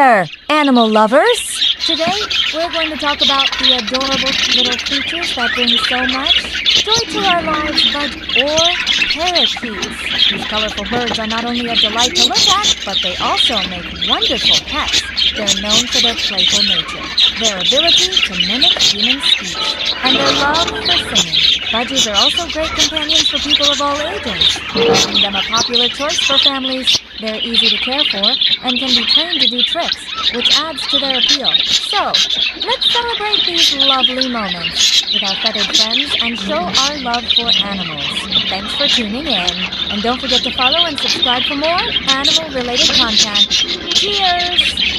there, animal lovers! Today, we're going to talk about the adorable little creatures that bring so much joy to our lives, or parakeets. These colorful birds are not only a delight to look at, but they also make wonderful pets. They're known for their playful nature, their ability to mimic human speech, and their love for singing. Budgies are also great companions for people of all ages, making them a popular choice for families. They're easy to care for and can be trained to do tricks, which adds to their appeal. So, let's celebrate these lovely moments with our feathered friends and show our love for animals. Thanks for tuning in, and don't forget to follow and subscribe for more animal-related content. Cheers!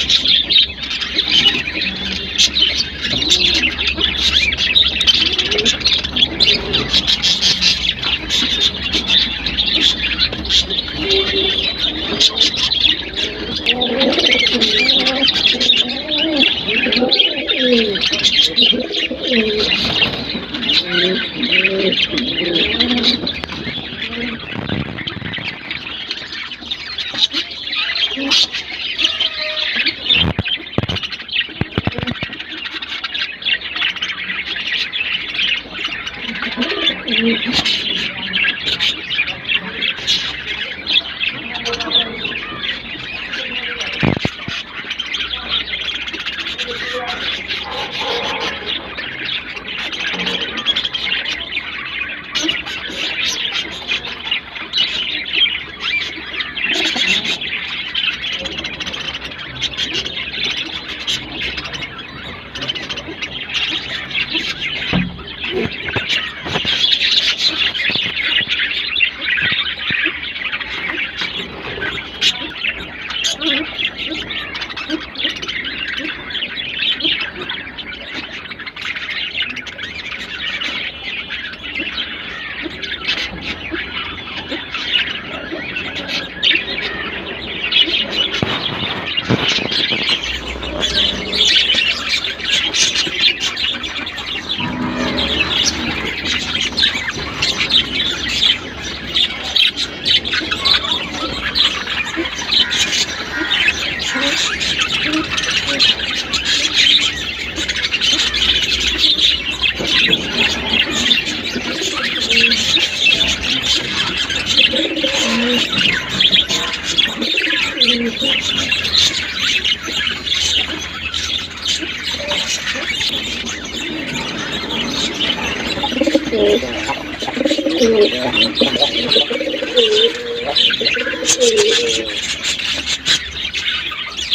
Thank you.